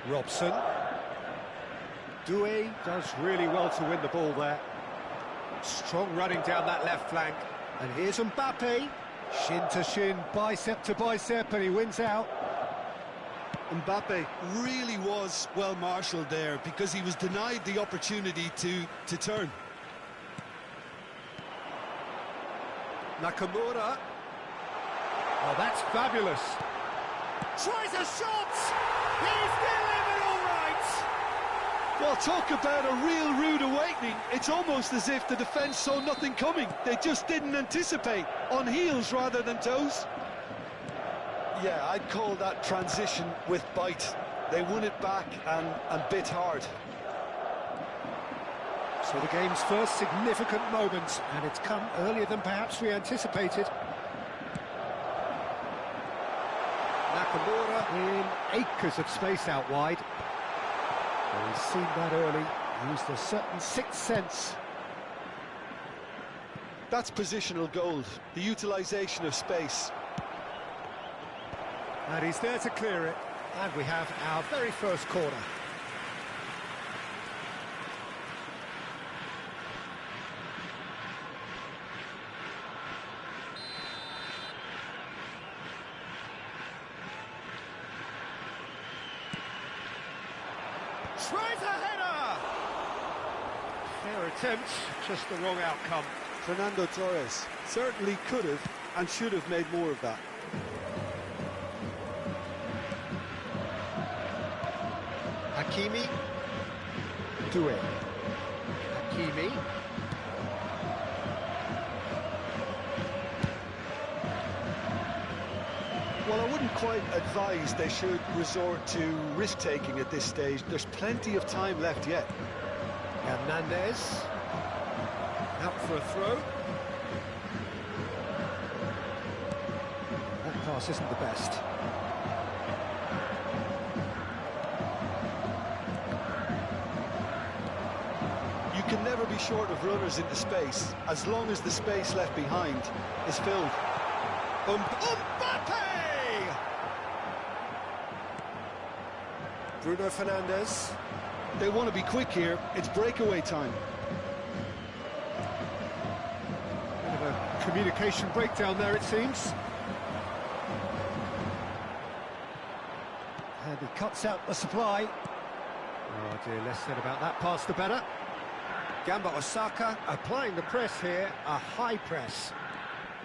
Robson. Doué does really well to win the ball there. Strong running down that left flank. And here's Mbappe. Shin to shin, bicep to bicep, and he wins out. Mbappe really was well marshalled there because he was denied the opportunity to turn. Nakamura. Oh, that's fabulous. Tries a shot! He's delivered all right! Well, talk about a real rude awakening. It's almost as if the defence saw nothing coming. They just didn't anticipate, on heels rather than toes. Yeah, I'd call that transition with bite. They won it back and bit hard. So the game's first significant moment, and it's come earlier than perhaps we anticipated. Nakamura in acres of space out wide. Well, he's seen that early, used a certain sixth sense. That's positional gold, the utilisation of space. And he's there to clear it, and we have our very first corner. Tries a header! Fair attempt, just the wrong outcome. Fernando Torres certainly could have and should have made more of that. Hakimi. Doué. Hakimi. Well, I wouldn't quite advise they should resort to risk-taking at this stage. There's plenty of time left yet. Hernandez. Out for a throw. That pass isn't the best. You can never be short of runners into space, as long as the space left behind is filled. Mbappe! Bruno Fernandes. They want to be quick here. It's breakaway time. Bit of a communication breakdown there, it seems. And he cuts out the supply. Oh dear, less said about that pass the better. Gamba Osaka applying the press here, a high press.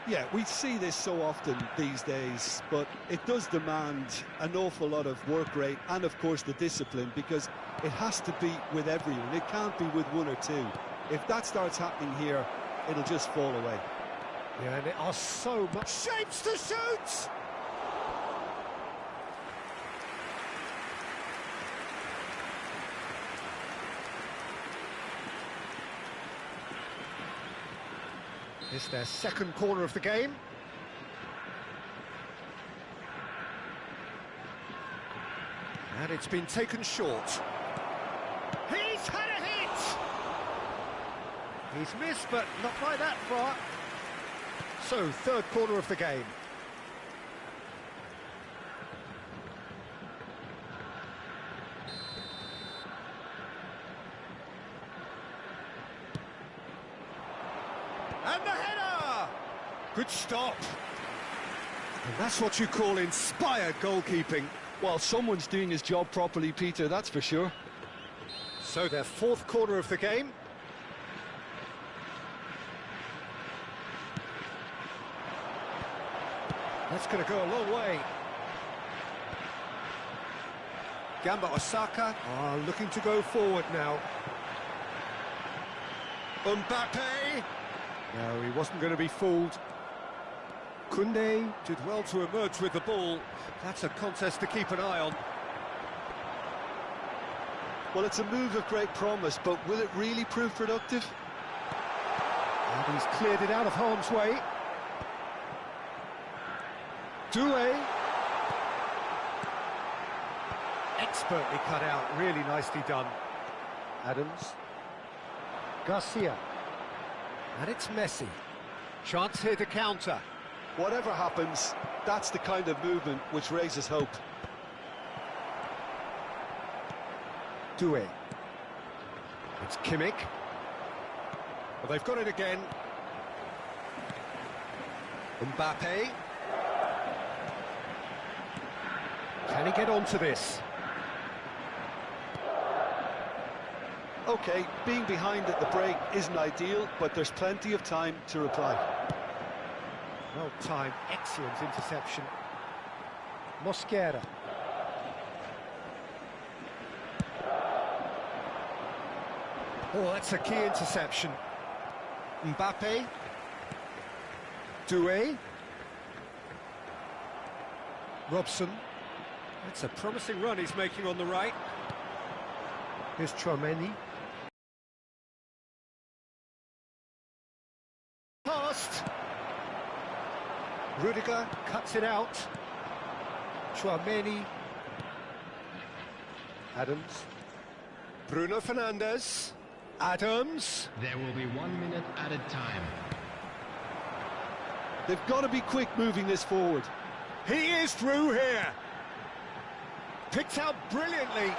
Yeah, we see this so often these days, but it does demand an awful lot of work rate and, of course, the discipline, because it has to be with everyone. It can't be with one or two. If that starts happening here, it'll just fall away. Yeah, and there are so much shapes to shoot! It's their second corner of the game. And it's been taken short. He's had a hit! He's missed, but not by that far. So, third corner of the game. And the header! Good stop. And that's what you call inspired goalkeeping. Well, someone's doing his job properly, Peter, that's for sure. So their fourth corner of the game. That's going to go a long way. Gamba Osaka are looking to go forward now. Mbappe! No, he wasn't going to be fooled. Koundé did well to emerge with the ball. That's a contest to keep an eye on. Well, it's a move of great promise, but will it really prove productive? And he's cleared it out of harm's way. Doué. Expertly cut out, really nicely done. Adams. Garcia. And it's Messi. Chance here to counter. Whatever happens, that's the kind of movement which raises hope. Doué. It's Kimmich. Well, they've got it again. Mbappe. Can he get onto this? OK, being behind at the break isn't ideal, but there's plenty of time to reply. Well-timed, excellent interception. Mosquera. Oh, that's a key interception. Mbappe. Doué. Robson. That's a promising run he's making on the right. Here's Tchouaméni. Past. Rudiger cuts it out. Tchouaméni. Adams. Bruno Fernandes. Adams. There will be 1 minute added time. They've got to be quick moving this forward. He is through here. Picked out brilliantly.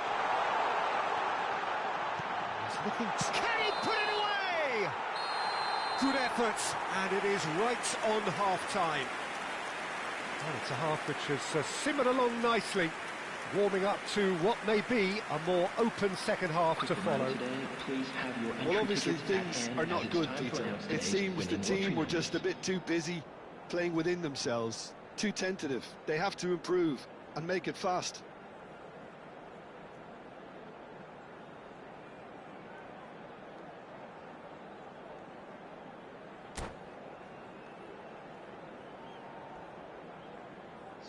He's looking... Can he put it away? Good effort, and it is right on half-time. Well, it's a half which has simmered along nicely, warming up to what may be a more open second half to follow. Well, obviously things are not good, Peter. It seems the team were just a bit too busy playing within themselves, too tentative. They have to improve and make it fast.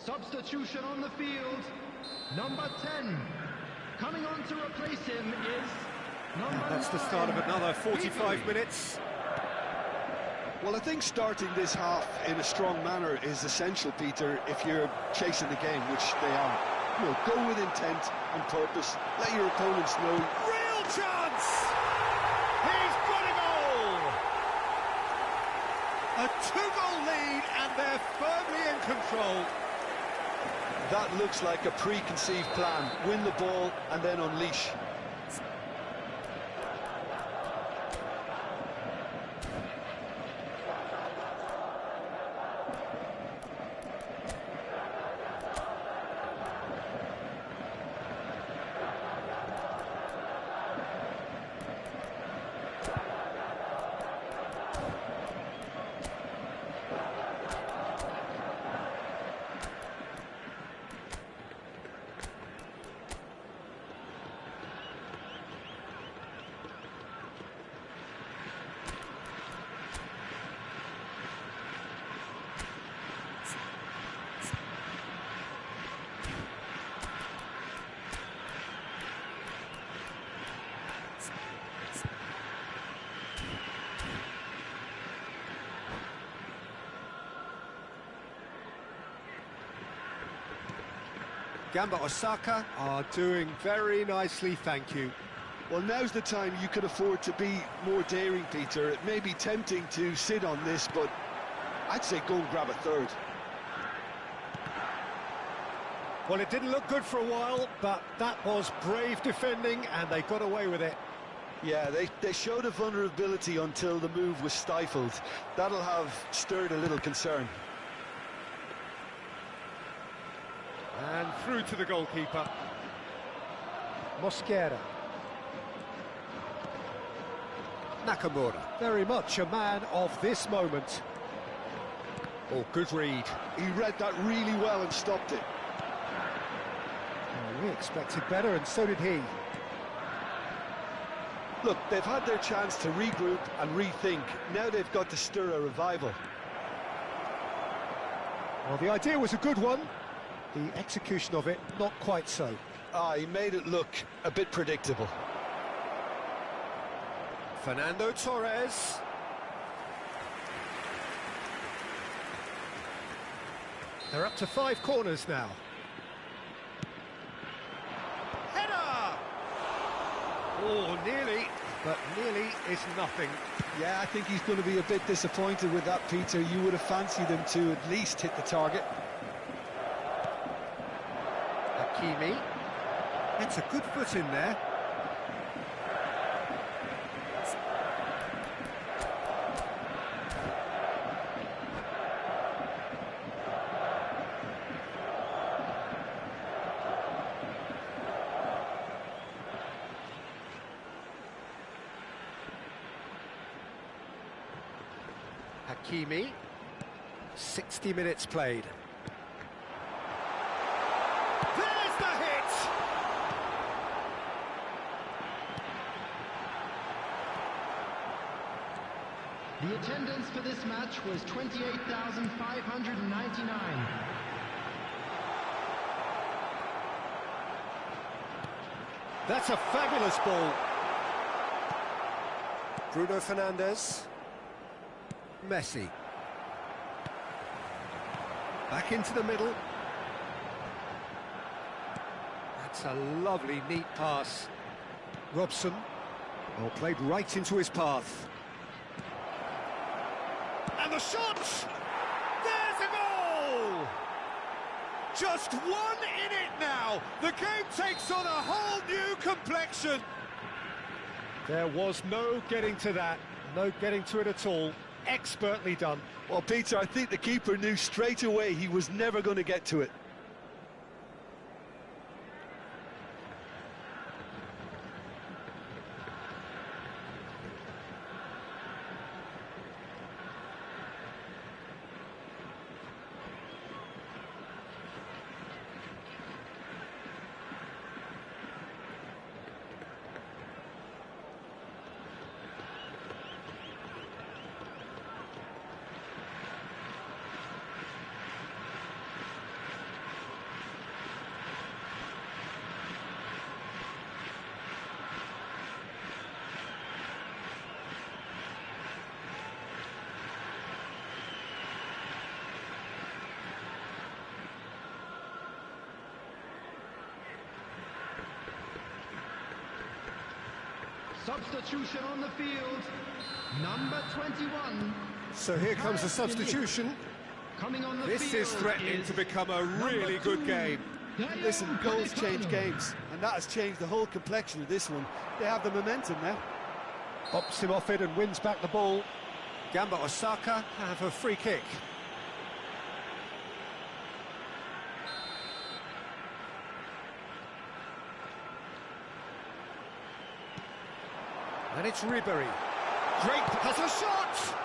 Substitution on the field. Number 10. Coming on to replace him is number 9. That's the start of another 45 minutes. Well, I think starting this half in a strong manner is essential, Peter, if you're chasing the game, which they are. You know, go with intent and purpose. Let your opponents know. Real chance! He's got a goal! A 2-goal lead, and they're firmly in control. That looks like a preconceived plan. Win the ball and then unleash. Gamba Osaka are doing very nicely, thank you. Well, now's the time you could afford to be more daring, Peter. It may be tempting to sit on this, but I'd say go and grab a third. Well, it didn't look good for a while, but that was brave defending, and they got away with it. Yeah, they showed a vulnerability until the move was stifled. That'll have stirred a little concern. And through to the goalkeeper. Mosquera. Nakamura, very much a man of this moment. Oh, good read. He read that really well and stopped it. Oh, we expected better, and so did he. Look, they've had their chance to regroup and rethink. Now they've got to stir a revival. Well, the idea was a good one. The execution of it, not quite so. He made it look a bit predictable. Fernando Torres. They're up to 5 corners now. Header! Oh, nearly, but nearly is nothing. Yeah, I think he's going to be a bit disappointed with that, Peter. You would have fancied him to at least hit the target. Hakimi. It's a good foot in there. Hakimi. 60 minutes played. There's the hit! The attendance for this match was 28,599. That's a fabulous ball. Bruno Fernandes. Messi. Back into the middle. That's a lovely, neat pass. Robson. Well, played right into his path. And the shot! There's a goal! Just one in it now. The game takes on a whole new complexion. There was no getting to that. No getting to it at all. Expertly done. Well, Peter, I think the keeper knew straight away he was never going to get to it. Substitution on the field, number 21. So here comes the substitution. Coming on the This field is threatening to become a really number good 2. game. Listen, goals change games, and that has changed the whole complexion of this one. They have the momentum now. Pops him off it and wins back the ball. Gamba Osaka have a free kick. And it's Ribery. Great, has a shot!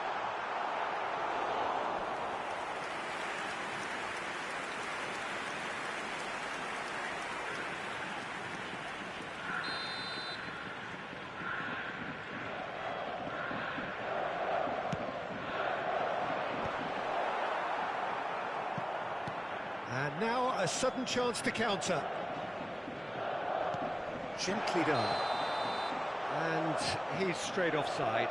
And now a sudden chance to counter. Gently done. And he's straight offside.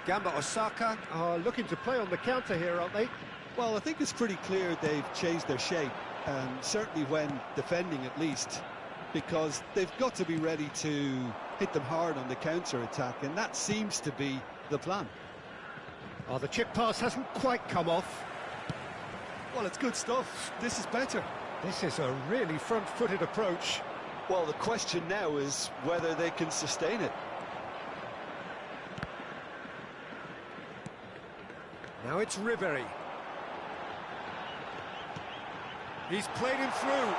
Gamba Osaka are looking to play on the counter here, aren't they? Well, I think it's pretty clear they've changed their shape, certainly when defending at least, because they've got to be ready to hit them hard on the counter-attack, and that seems to be the plan. Oh, the chip pass hasn't quite come off. Well, it's good stuff. This is better. This is a really front-footed approach. Well, the question now is whether they can sustain it. Now it's Ribery. He's played him through.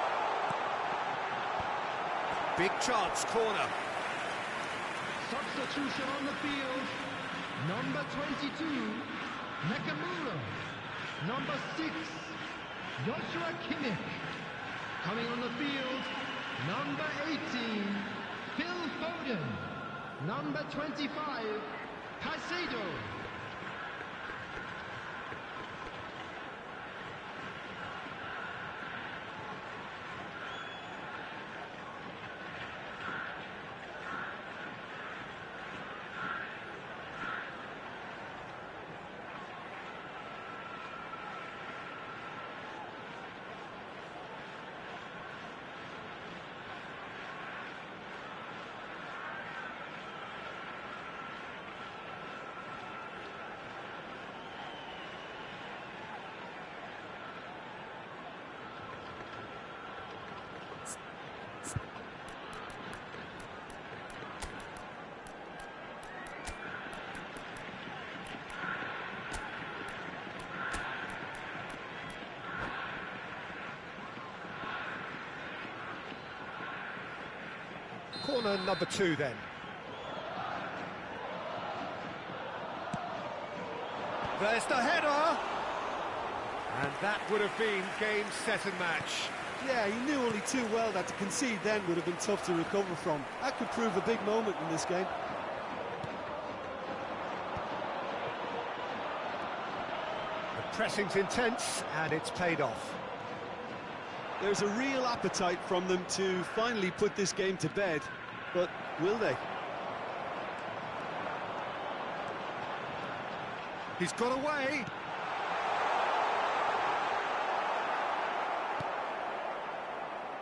Big chance, corner. Substitution on the field, number 22, Nakamura. Number 6, Joshua Kimmich. Coming on the field, number 18, Phil Foden. Number 25, Caicedo. Corner number 2 then. There's the header! And that would have been game, set and match. Yeah, he knew only too well that to concede then would have been tough to recover from. That could prove a big moment in this game. The pressing's intense, and it's paid off. There's a real appetite from them to finally put this game to bed, but will they? He's got away.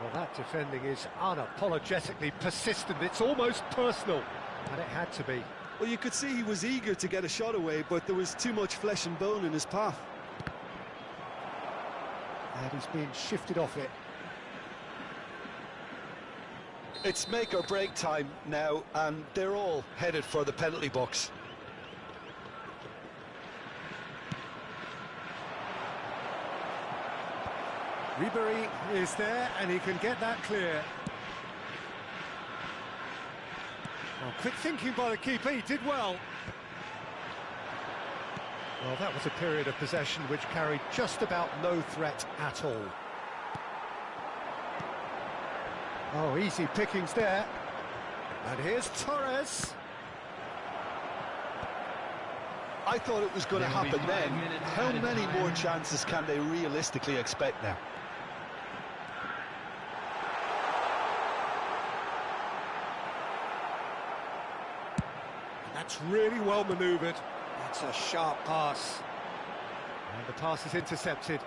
Well, that defending is unapologetically persistent. It's almost personal, and it had to be. Well, you could see he was eager to get a shot away, but there was too much flesh and bone in his path. And he's being shifted off it. It's make or break time now, and they're all headed for the penalty box. Ribery is there, and he can get that clear. Well, quick thinking by the keeper, he did well. Well, that was a period of possession which carried just about no threat at all. Oh, easy pickings there. And here's Torres. I thought it was going to happen then. How many more chances can they realistically expect now? That's really well manoeuvred. That's a sharp pass. And the pass is intercepted.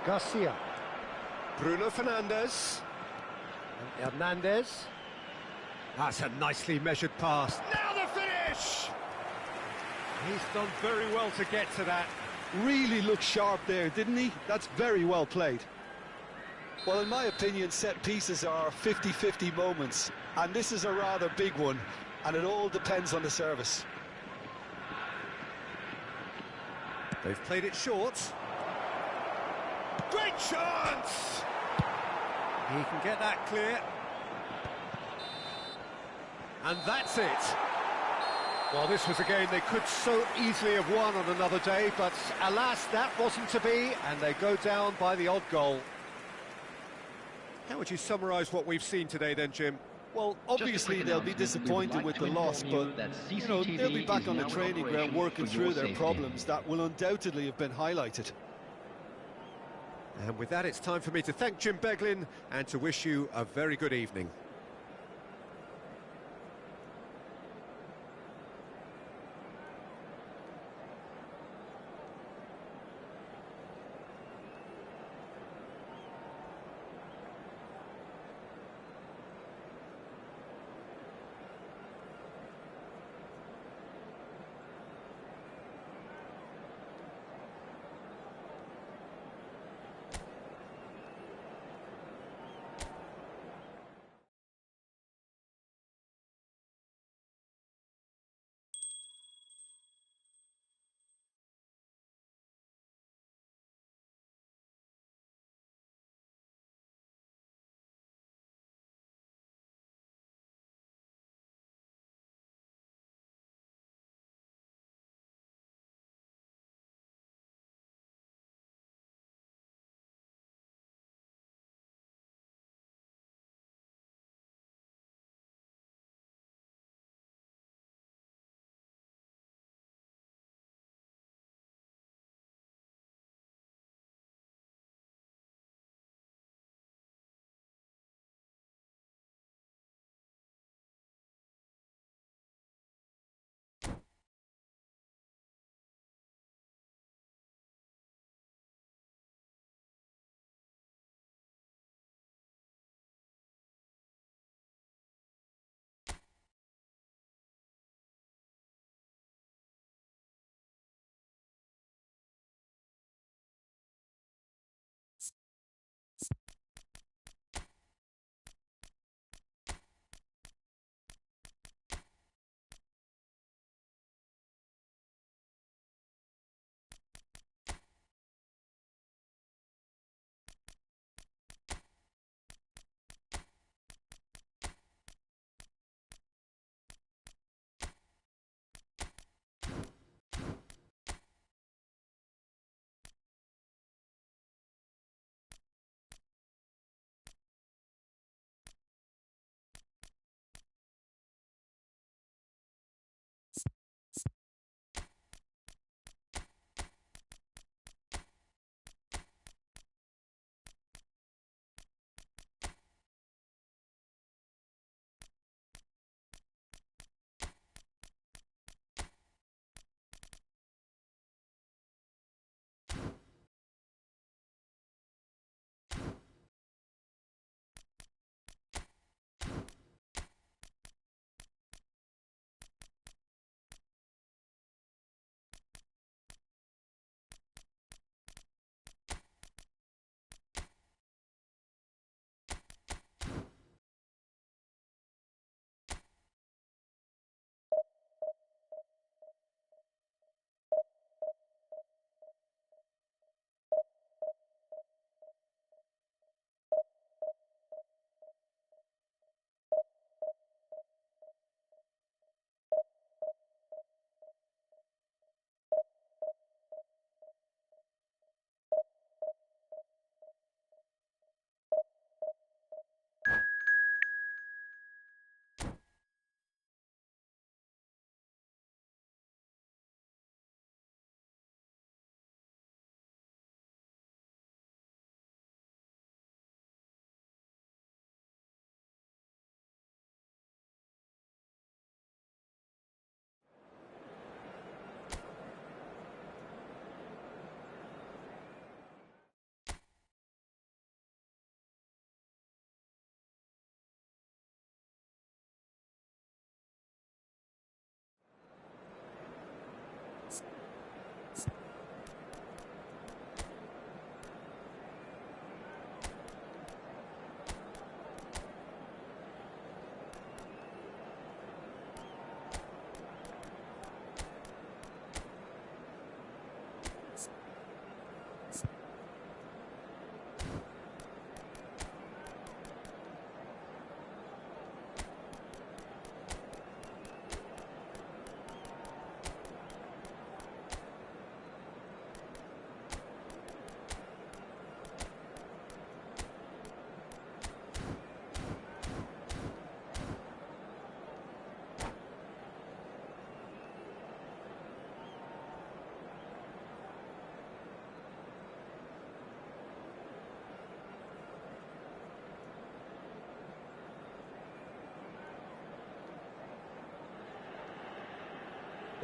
Garcia. Bruno Fernandes. And Hernandez. That's a nicely measured pass. Now the finish! He's done very well to get to that. Really looked sharp there, didn't he? That's very well played. Well, in my opinion, set pieces are 50-50 moments, and this is a rather big one, and it all depends on the service. They've played it short. Great chance! He can get that clear. And that's it. Well, this was a game they could so easily have won on another day, but alas, that wasn't to be, and they go down by the odd goal. How would you summarise what we've seen today then, Jim? Well, obviously they'll be disappointed with the loss, but, you know, they'll be back on the training ground working through their problems that will undoubtedly have been highlighted. And with that, it's time for me to thank Jim Beglin and to wish you a very good evening.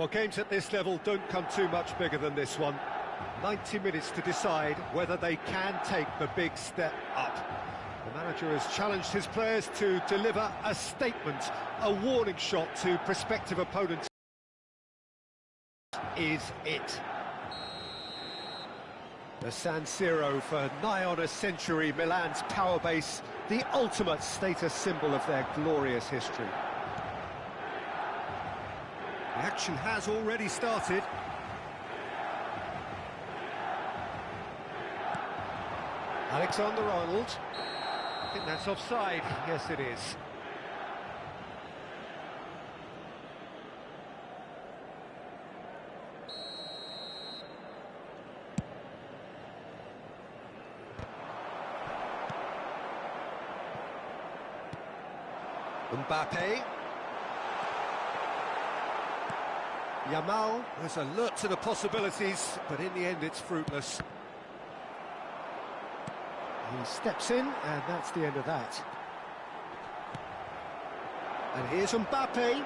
Well, games at this level don't come too much bigger than this one. 90 minutes to decide whether they can take the big step up. The manager has challenged his players to deliver a statement, a warning shot to prospective opponents. Is it? The San Siro for nigh on a century, Milan's power base, the ultimate status symbol of their glorious history. The action has already started. Alexander-Arnold. I think that's offside. Yes, it is. Mbappe. Yamal was alert to the possibilities, but in the end it's fruitless. He steps in, and that's the end of that. And here's Mbappe.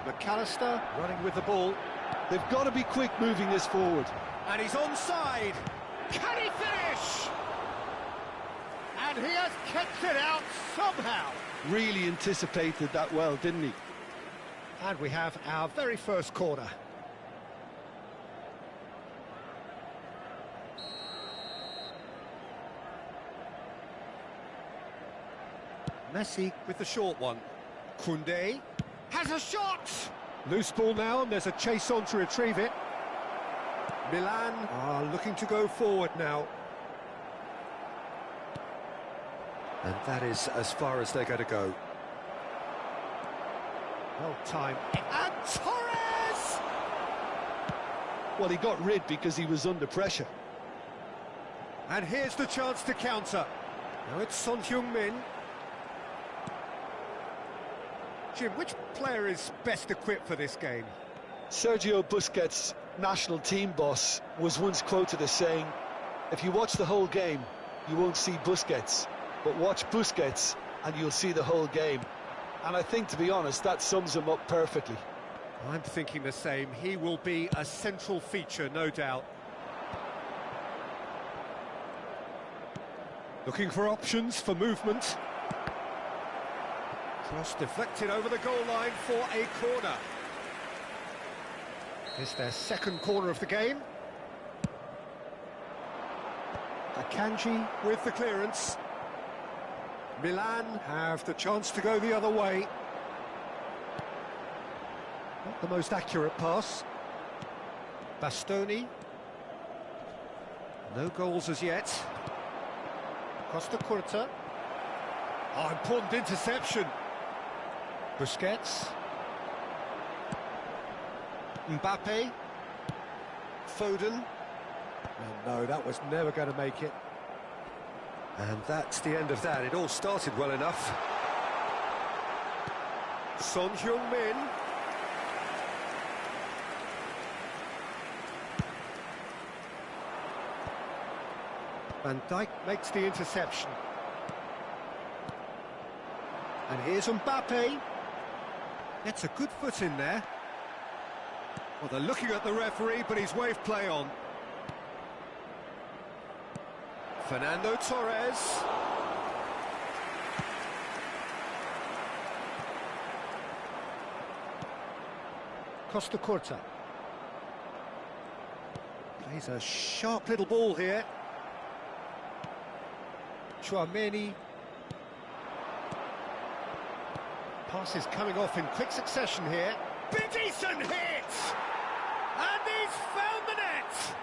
McAllister running with the ball. They've got to be quick moving this forward. And he's onside. Can he finish? And he has kept it out somehow. Really anticipated that well, didn't he? And we have our very first corner. Messi with the short one. Koundé has a shot! Loose ball now, and there's a chase on to retrieve it. Milan are looking to go forward now. And that is as far as they're going to go. Well timed. And Torres! Well, he got rid because he was under pressure. And here's the chance to counter. Now it's Son Heung-min. Jim, which player is best equipped for this game? Sergio Busquets, national team boss, was once quoted as saying, if you watch the whole game, you won't see Busquets, but watch Busquets and you'll see the whole game. And I think, to be honest, that sums him up perfectly. I'm thinking the same. He will be a central feature, no doubt. Looking for options for movement. Cross deflected over the goal line for a corner. It's their second corner of the game. Akanji with the clearance. Milan have the chance to go the other way. Not the most accurate pass. Bastoni. No goals as yet. Costa Curta. Oh, important interception. Busquets. Mbappe. Foden. Oh, no, that was never going to make it. And that's the end of that. It all started well enough. Son Heung-min. Van Dijk makes the interception. And here's Mbappe. Gets a good foot in there. Well, they're looking at the referee, but he's waved play on. Fernando Torres. Costa Curta. Plays a sharp little ball here. Chouameni. Passes coming off in quick succession here. Decent hit! And he's found the net!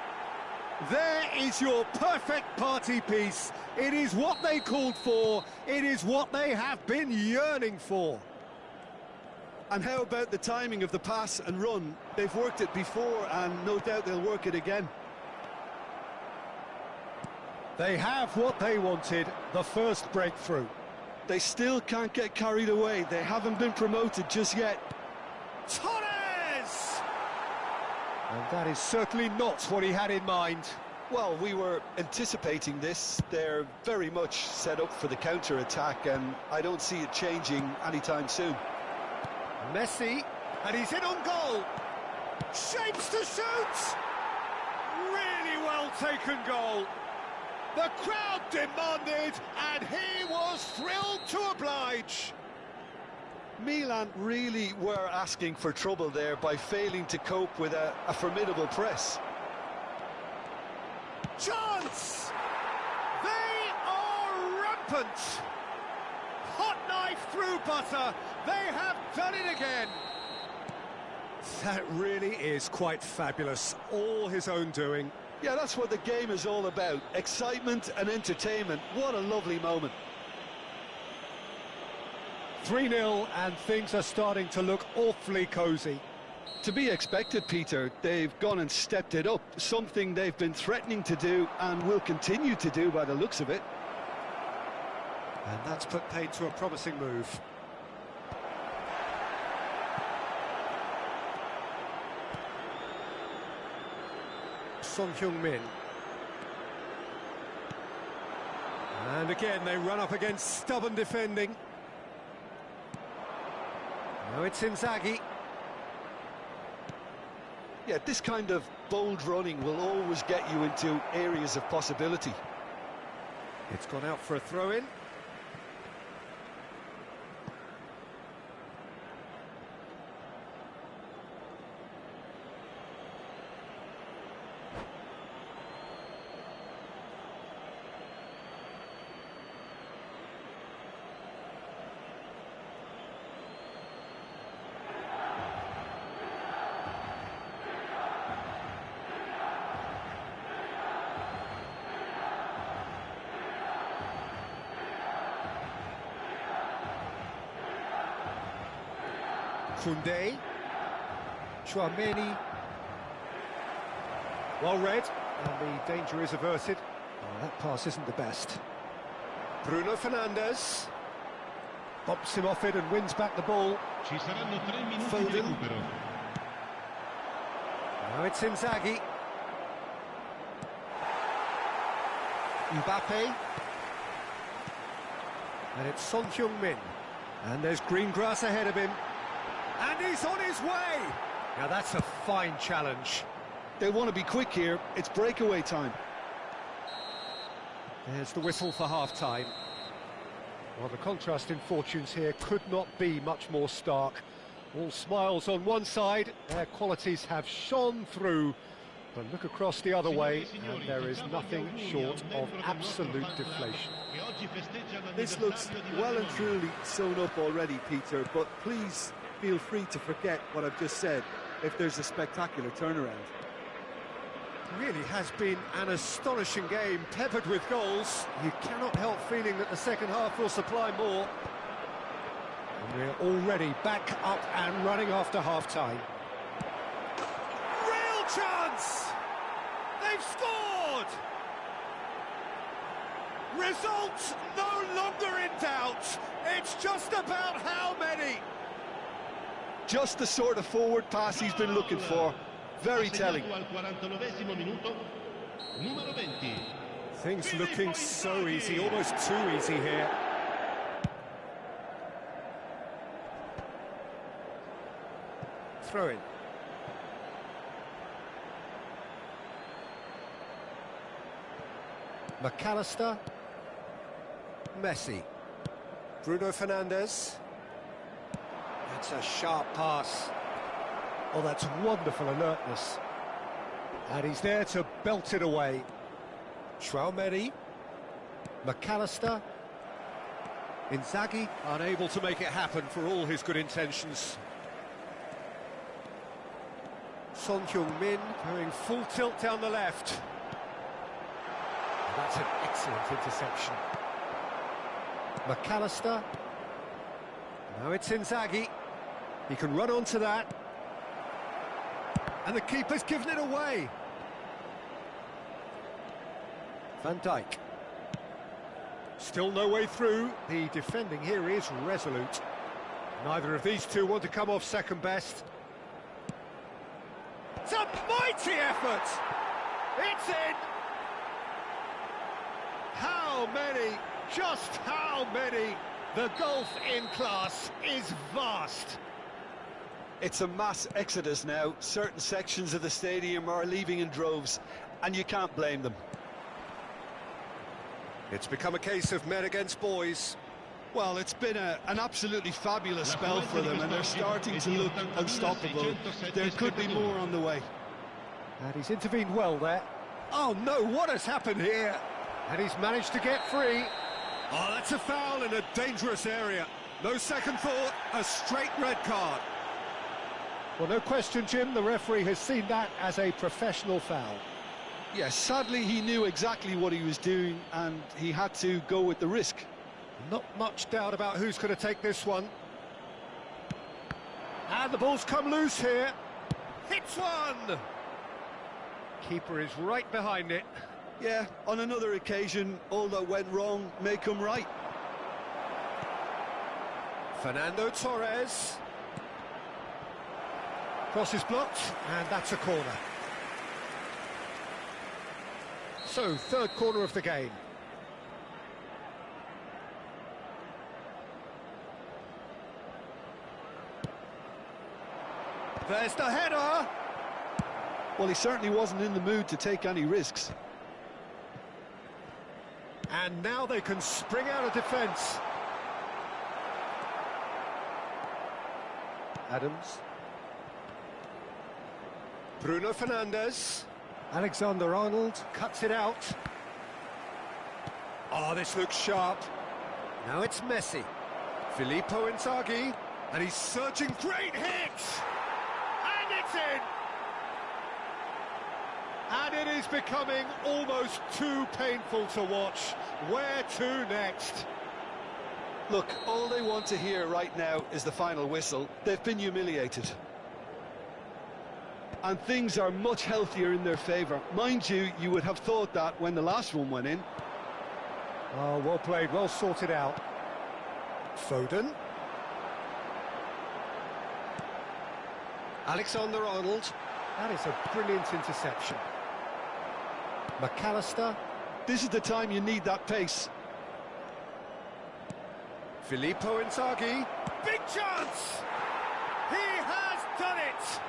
There is your perfect party piece. It is what they called for. It is what they have been yearning for. And how about the timing of the pass and run? They've worked it before, and no doubt they'll work it again. They have what they wanted, the first breakthrough. They still can't get carried away. They haven't been promoted just yet. Torres! And that is certainly not what he had in mind. Well, we were anticipating this. They're very much set up for the counter-attack, and I don't see it changing anytime soon. Messi, and he's in on goal. Shapes to shoot! Really well taken goal. The crowd demanded, and he was thrilled to oblige. Milan really were asking for trouble there by failing to cope with a formidable press. Chance! They are rampant! Hot knife through butter, they have done it again! That really is quite fabulous, all his own doing. Yeah, that's what the game is all about, excitement and entertainment. What a lovely moment. 3-0 and things are starting to look awfully cosy. To be expected, Peter. They've gone and stepped it up, something they've been threatening to do and will continue to do by the looks of it. And that's put paid to a promising move. Son Heung-min. And again they run up against stubborn defending. Now it's Inzaghi. Yeah, this kind of bold running will always get you into areas of possibility. It's gone out for a throw-in. Koundé, Chouameni, well read, and the danger is averted. Oh, that pass isn't the best. Bruno Fernandes bumps him off it and wins back the ball. Foden. Now it's Inzaghi. Mbappe. And it's Son Heung-min. And there's green grass ahead of him. And he's on his way! Now that's a fine challenge. They want to be quick here. It's breakaway time. There's the whistle for half-time. Well, the contrast in fortunes here could not be much more stark. All smiles on one side, their qualities have shone through. But look across the other way, and there is nothing short of absolute deflation. This looks well and truly sewn up already, Peter, but please feel free to forget what I've just said if there's a spectacular turnaround. It really has been an astonishing game, peppered with goals. You cannot help feeling that the second half will supply more. And we're already back up and running after half-time. Real chance! They've scored! Results no longer in doubt. It's just about how many. Just the sort of forward pass he's been looking for. Very telling. Things looking so easy, almost too easy here. Throw in. McAllister. Messi. Bruno Fernandes. That's a sharp pass. Oh, that's wonderful alertness. And he's there to belt it away. Chouameni. McAllister. Inzaghi, unable to make it happen for all his good intentions. Son Heung-min going full tilt down the left. That's an excellent interception. McAllister. Now it's Inzaghi. He can run onto that. And the keeper's given it away. Van Dijk. Still no way through. The defending here is resolute. Neither of these two want to come off second best. It's a mighty effort! It's in! How many? Just how many? The gulf in class is vast. It's a mass exodus now. Certain sections of the stadium are leaving in droves, and you can't blame them. It's become a case of men against boys. Well, it's been an absolutely fabulous spell for them, and they're starting to look unstoppable. There could be more on the way. And he's intervened well there. Oh no, what has happened here? And he's managed to get free. Oh, that's a foul in a dangerous area. No second thought, a straight red card. Well, no question, Jim, the referee has seen that as a professional foul. Yes, sadly he knew exactly what he was doing, and he had to go with the risk. Not much doubt about who's going to take this one. And the ball's come loose here. Hits one! Keeper is right behind it. Yeah, on another occasion, all that went wrong may come right. Fernando Torres. Cross is blocked, and that's a corner. So, third corner of the game. There's the header! Well, he certainly wasn't in the mood to take any risks. And now they can spring out of defence. Adams. Bruno Fernandes. Alexander-Arnold cuts it out. Oh, this looks sharp. Now it's Messi. Filippo Inzaghi. And he's searching. Great hit! And it's in! And it is becoming almost too painful to watch. Where to next? Look, all they want to hear right now is the final whistle. They've been humiliated. And things are much healthier in their favour. Mind you, you would have thought that when the last one went in. Oh, well played, well sorted out. Foden. Alexander-Arnold. That is a brilliant interception. McAllister. This is the time you need that pace. Filippo Inzaghi. Big chance! He has done it!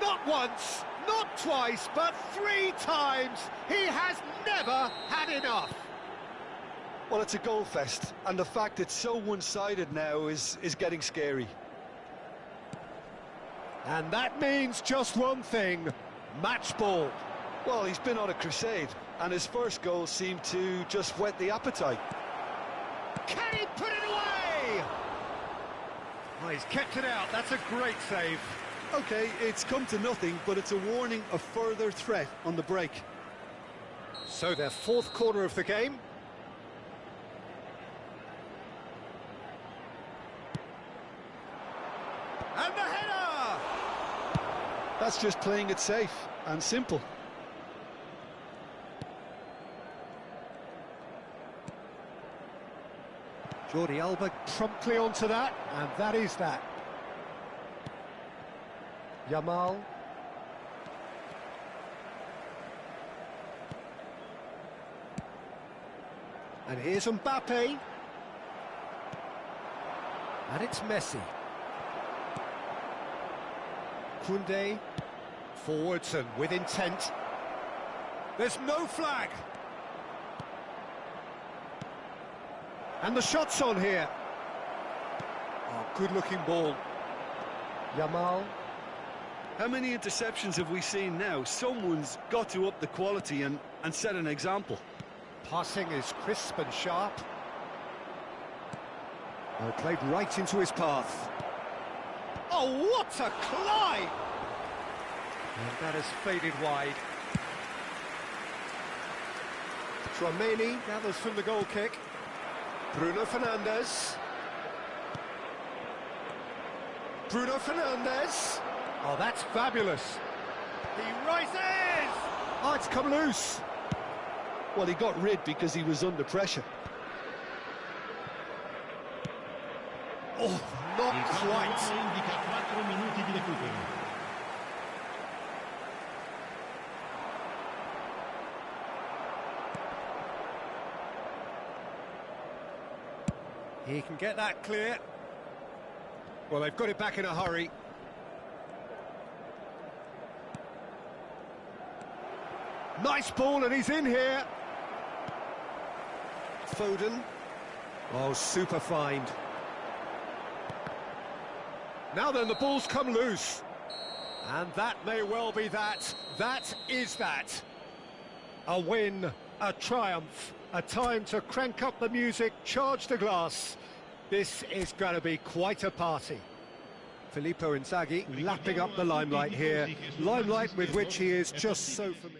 Not once, not twice, but 3 times. He has never had enough. Well, it's a goal fest, and the fact it's so one-sided now is getting scary. And that means just one thing, match ball. Well, he's been on a crusade, and his first goal seemed to just whet the appetite. Can he put it away? Oh, he's kept it out, that's a great save. OK, it's come to nothing, but it's a warning of further threat on the break. So their fourth corner of the game. And the header! That's just playing it safe and simple. Jordi Alba promptly onto that, and that is that. Yamal. And here's Mbappe. And it's Messi. Koundé. Forwards and with intent. There's no flag. And the shot's on here. Oh, good-looking ball. Yamal. How many interceptions have we seen now? Someone's got to up the quality and set an example. Passing is crisp and sharp. Oh, played right into his path. Oh, what a climb! And that has faded wide. Tchouaméni gathers from the goal kick. Bruno Fernandes. Bruno Fernandes. Oh, that's fabulous. He rises! Oh, it's come loose. Well, he got rid because he was under pressure. Oh, not quite. He can get that clear. Well, they've got it back in a hurry. Nice ball, and he's in here. Foden. Oh, super find. Now then, the ball's come loose. And that may well be that. That is that. A win, a triumph, a time to crank up the music, charge the glass. This is going to be quite a party. Filippo Inzaghi lapping up the limelight here. Limelight with which he is just so familiar.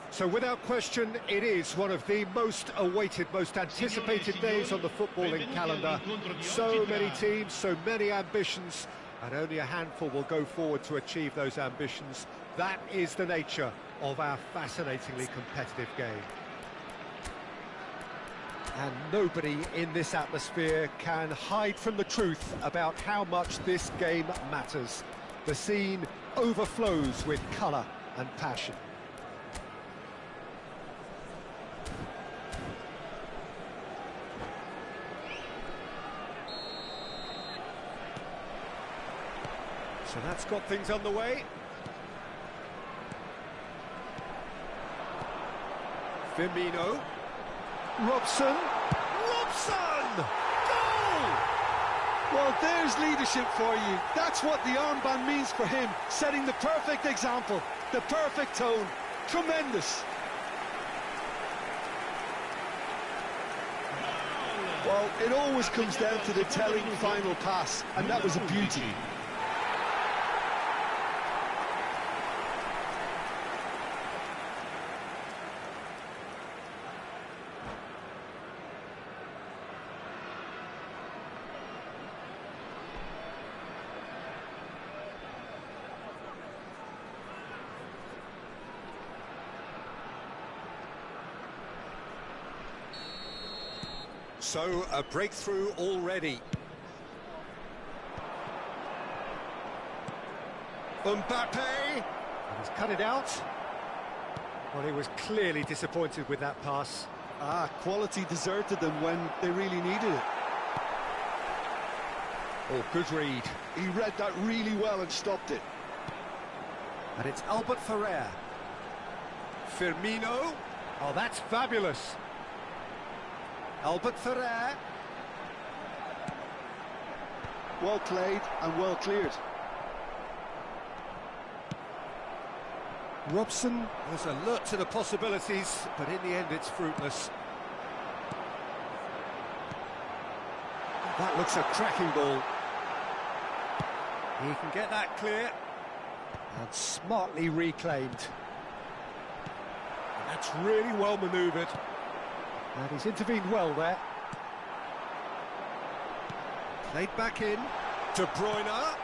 So without question, it is one of the most awaited, most anticipated days on the footballing calendar. So many teams, so many ambitions, and only a handful will go forward to achieve those ambitions. That is the nature of our fascinatingly competitive game. And nobody in this atmosphere can hide from the truth about how much this game matters. The scene overflows with colour and passion. So that's got things underway. Firmino. Robson. Goal! Well, there's leadership for you. That's what the armband means for him, setting the perfect example, the perfect tone. Tremendous. Well, it always comes down to the telling final pass, and that was a beauty. So, a breakthrough already. Mbappe! He's cut it out. Well, he was clearly disappointed with that pass. Quality deserted them when they really needed it. Oh, good read. He read that really well and stopped it. And it's Albert Ferrer. Firmino. Oh, that's fabulous. Albert Ferrer. Well played and well cleared. Robson was alert to the possibilities, but in the end it's fruitless. That looks a cracking ball. He can get that clear. And smartly reclaimed. And that's really well manoeuvred. And he's intervened well there. Played back in. De Bruyne.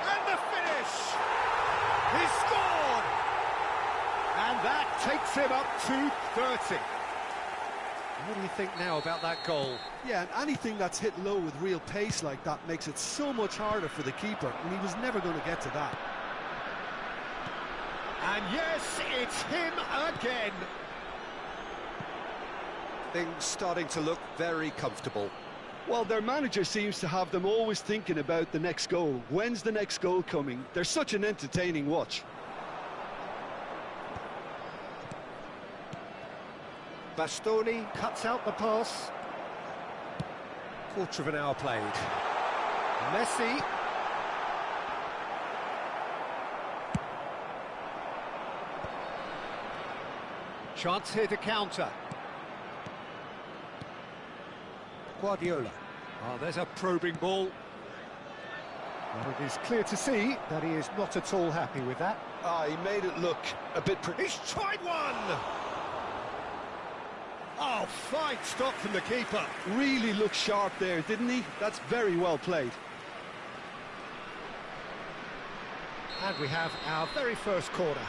And the finish! He scored! And that takes him up to 30. What do you think now about that goal? Yeah, and anything that's hit low with real pace like that makes it so much harder for the keeper, and he was never going to get to that. And yes, it's him again. Things starting to look very comfortable. Well, their manager seems to have them always thinking about the next goal. When's the next goal coming? They're such an entertaining watch. Bastoni cuts out the pass. Quarter of an hour played. Messi. Chance here to counter. Guardiola. Oh, there's a probing ball. Well, it is clear to see that he is not at all happy with that. He made it look a bit... He's tried one! Oh, fine stop from the keeper. Really looked sharp there, didn't he? That's very well played. And we have our very first corner.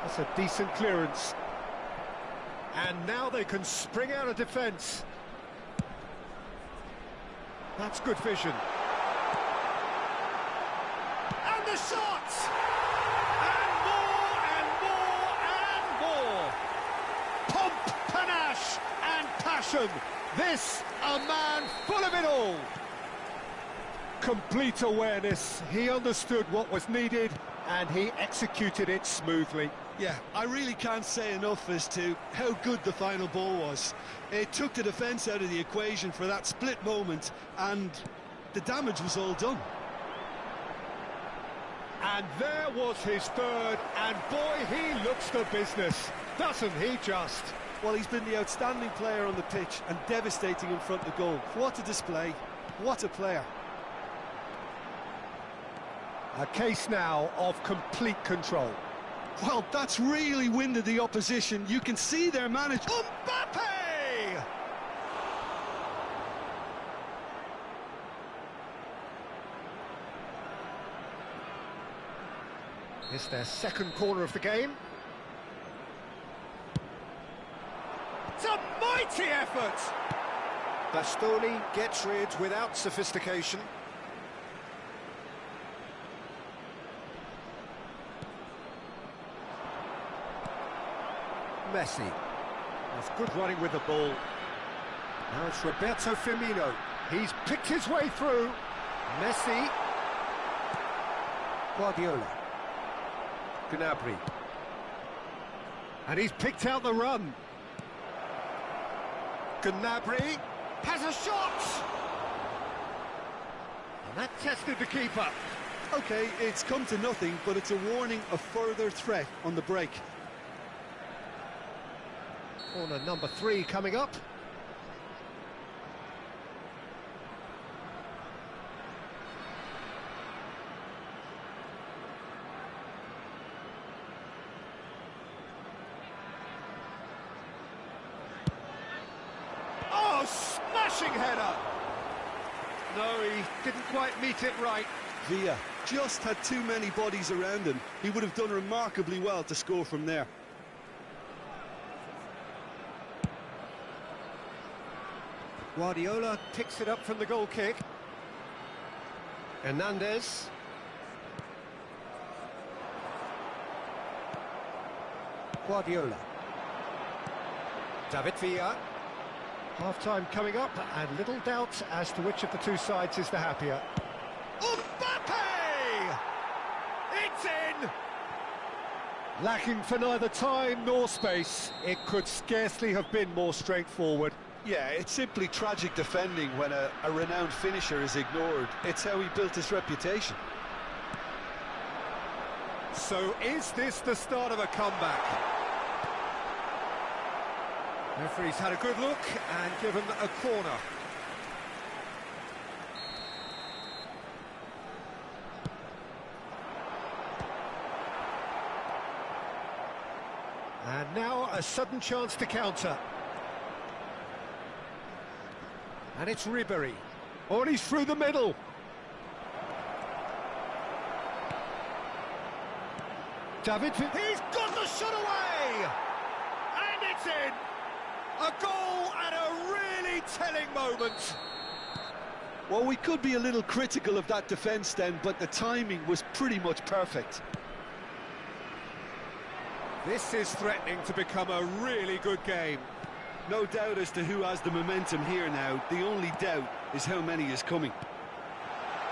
That's a decent clearance. And now they can spring out of defence. That's good vision. And the shots! And more and more and more! Pomp, panache and passion. This, a man full of it all. Complete awareness. He understood what was needed and he executed it smoothly. Yeah, I really can't say enough as to how good the final ball was. It took the defence out of the equation for that split moment, and the damage was all done. And there was his third, and boy, he looks the business, doesn't he just? Well, he's been the outstanding player on the pitch and devastating in front of goal. What a display, what a player. A case now of complete control. Well, that's really winded the opposition. You can see their manager. Mbappe! It's their second corner of the game. It's a mighty effort! Bastoni gets rid without sophistication. Messi. That's good running with the ball. Now it's Roberto Firmino. He's picked his way through. Messi. Guardiola. Gnabry. And he's picked out the run. Gnabry has a shot! And that tested the keeper. OK, it's come to nothing, but it's a warning of further threat on the break. Corner number 3 coming up. Oh, smashing header! No, he didn't quite meet it right. Villa just had too many bodies around him. He would have done remarkably well to score from there. Guardiola picks it up from the goal kick. Hernandez. Guardiola. David Villa. Half-time coming up, and little doubt as to which of the two sides is the happier. Mbappe! Lacking for neither time nor space. It could scarcely have been more straightforward. Yeah, it's simply tragic defending when a renowned finisher is ignored. It's how he built his reputation. So is this the start of a comeback? Referee's had a good look and given a corner. And now a sudden chance to counter. And it's Ribery. Oh, and he's through the middle. David, he's got the shot away! And it's in! A goal at a really telling moment. Well, we could be a little critical of that defence then, but the timing was pretty much perfect. This is threatening to become a really good game. No doubt as to who has the momentum here now. The only doubt is how many is coming.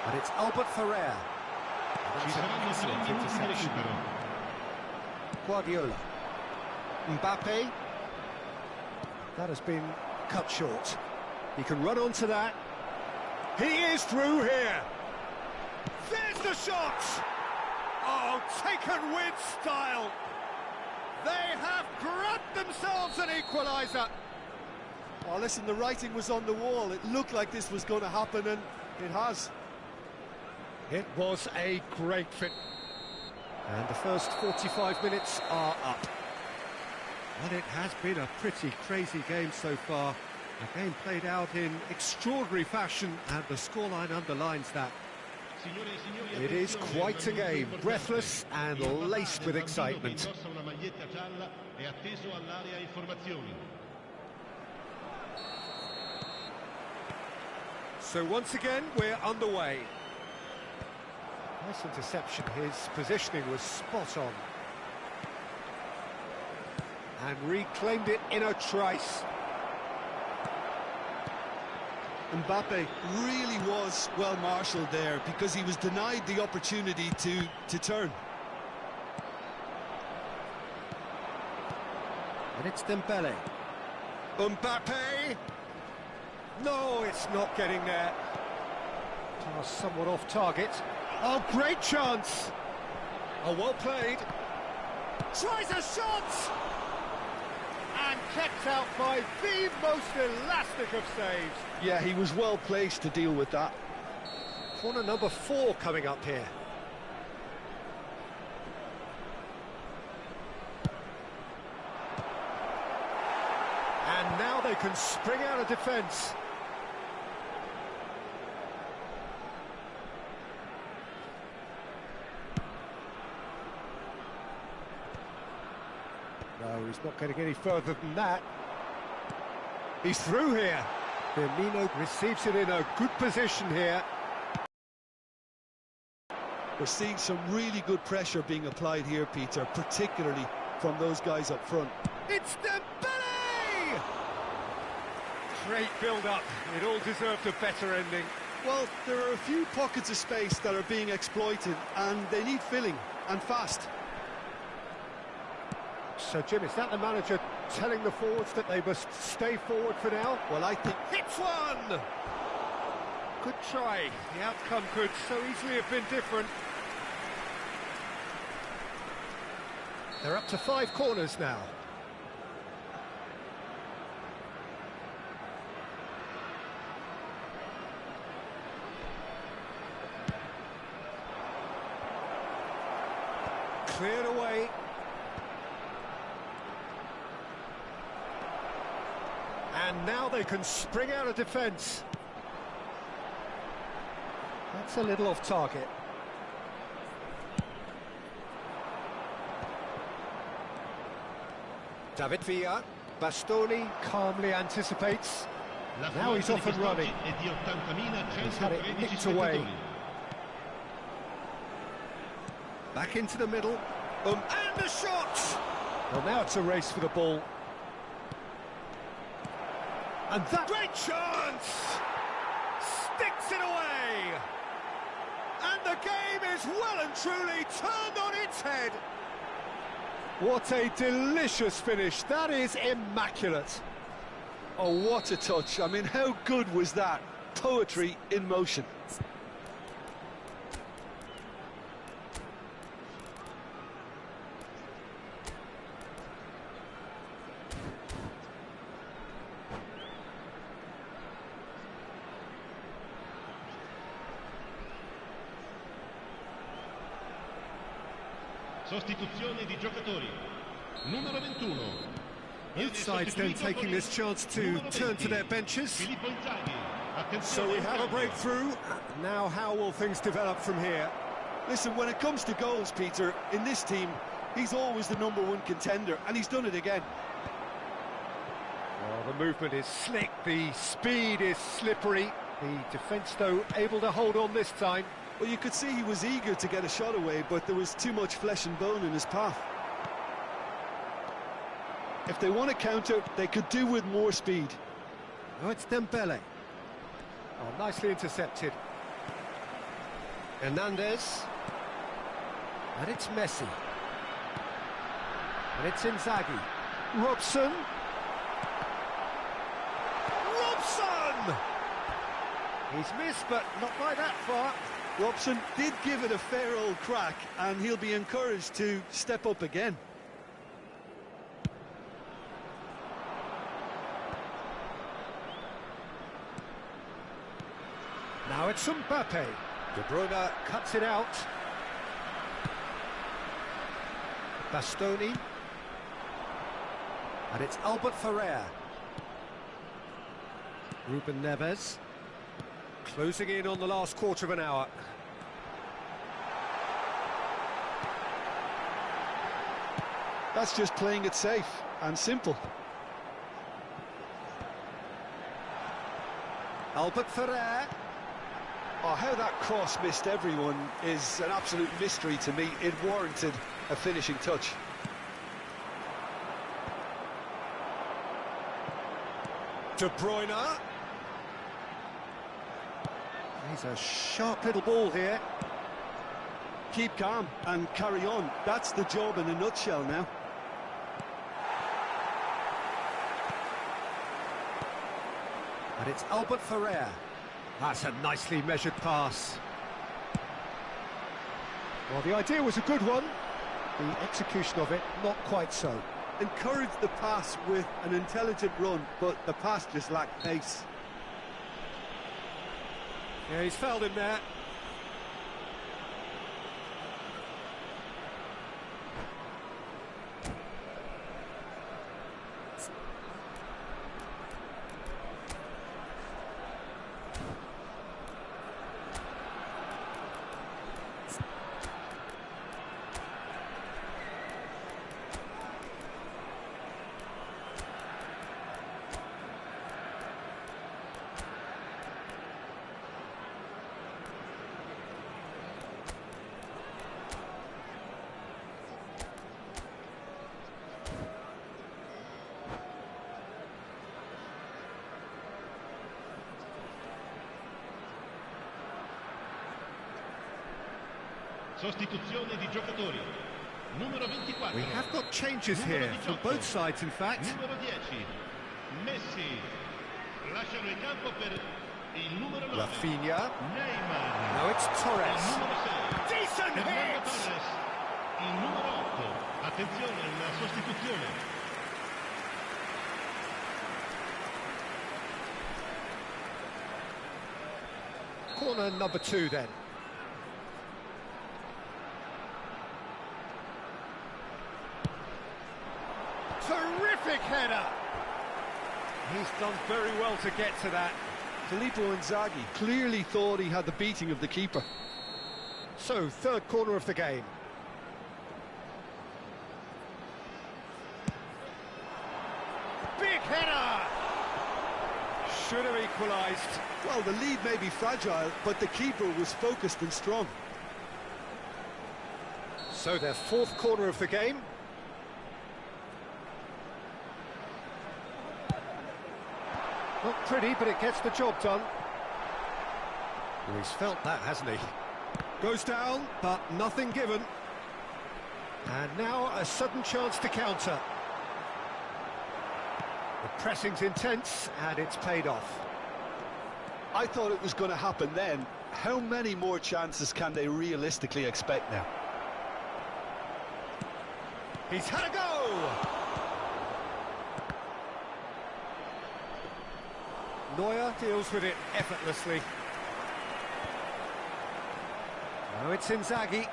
And it's Albert Ferrer. That's an excellent interception. Guardiola. Mbappe. That has been cut short. He can run onto that. He is through here. There's the shot! Oh, taken with style. They have grabbed themselves an equaliser. Oh, listen, the writing was on the wall. It looked like this was going to happen, and it has. It was a great fit. And the first 45 minutes are up. And it has been a pretty crazy game so far. A game played out in extraordinary fashion, and the scoreline underlines that. It is quite a game, breathless and laced with excitement. So once again, we're underway. Nice interception, his positioning was spot on. And reclaimed it in a trice. Mbappe really was well marshalled there because he was denied the opportunity to turn. And it's Dembele. Mbappe! No, it's not getting there. Pass somewhat off target. Oh, great chance! Oh, well played. Tries a shot! And kept out by the most elastic of saves. Yeah, he was well placed to deal with that. Corner number 4 coming up here. And now they can spring out of defence. No, he's not getting any further than that. He's through here. Firmino receives it in a good position here. We're seeing some really good pressure being applied here, Peter, particularly from those guys up front. It's Dembele! Great build-up. It all deserved a better ending. Well, there are a few pockets of space that are being exploited, and they need filling, and fast. So, Jim, is that the manager telling the forwards that they must stay forward for now? Well, I think... Hits one! Good try. The outcome could so easily have been different. They're up to 5 corners now. Cleared away. And now they can spring out of defence. That's a little off target. David Villa. Bastoni calmly anticipates. Now he's off and running. He's had it nicked away. Back into the middle. And the shot! Well, now it's a race for the ball. And that great chance! Sticks it away! And the game is well and truly turned on its head. What a delicious finish. That is immaculate. Oh, what a touch. I mean, how good was that? Poetry in motion. Sostituzione di giocatori. Numero 21. Both sides then taking this chance to turn to their benches. So we have a breakthrough. Now how will things develop from here? Listen, when it comes to goals, Peter, in this team, he's always the #1 contender, and he's done it again. Well, the movement is slick, the speed is slippery. The defence, though, able to hold on this time. Well, you could see he was eager to get a shot away, but there was too much flesh and bone in his path. If they want to counter, they could do with more speed. Oh, it's Dembele. Oh, nicely intercepted. Hernandez. And it's Messi. And it's Inzaghi. Robson. Robson! He's missed, but not by that far. Robson did give it a fair old crack, and he'll be encouraged to step up again. Now it's Sampe. De Bruyne cuts it out. Bastoni. And it's Albert Ferrer. Ruben Neves. Closing in on the last quarter of an hour. That's just playing it safe and simple. Albert Ferrer. Oh, how that cross missed everyone is an absolute mystery to me. It warranted a finishing touch. De Bruyne. He's a sharp little ball here. Keep calm and carry on. That's the job in a nutshell now. And it's Albert Ferrer. That's a nicely measured pass. Well, the idea was a good one. The execution of it, not quite so. Encouraged the pass with an intelligent run, but the pass just lacked pace. Yeah, he's fouled him there. Sostituzione di giocatori. Numero 24. We have got changes here from both sides, in fact. Numero 10. Messi. Lasciano il campo per il numero 9. Rafinha. Neymar. Now it's Torres. Il numero 6. Decent Fernando hit! Torres. Il numero 8. Attenzione alla sostituzione. Corner number 2 then. Terrific header! He's done very well to get to that. Filippo Inzaghi clearly thought he had the beating of the keeper. So, third corner of the game. Big header! Should have equalised. Well, the lead may be fragile, but the keeper was focused and strong. So, their fourth corner of the game. Not pretty, but it gets the job done. Well, he's felt that, hasn't he? Goes down, but nothing given. And now a sudden chance to counter. The pressing's intense, and it's paid off. I thought it was going to happen then. How many more chances can they realistically expect now? He's had a go! Neuer deals with it effortlessly. Now it's Inzaghi.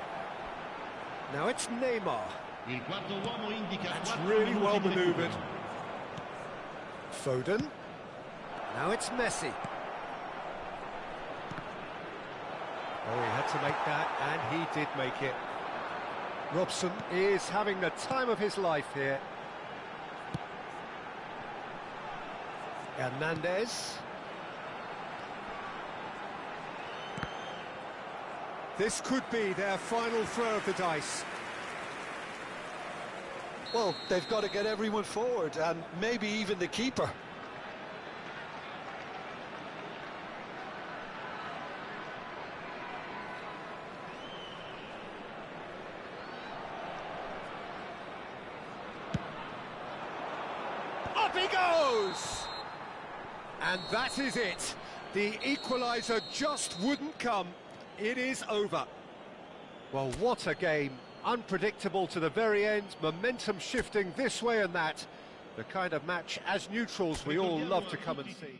Now it's Neymar. That's really well manoeuvred. Foden. Now it's Messi. Oh, he had to make that, and he did make it. Robson is having the time of his life here. Hernandez. This could be their final throw of the dice. Well, they've got to get everyone forward, and maybe even the keeper. Up he goes! And that is it. The equaliser just wouldn't come. It is over. Well, what a game. Unpredictable to the very end, momentum shifting this way and that. The kind of match, as neutrals, we all love to come and see.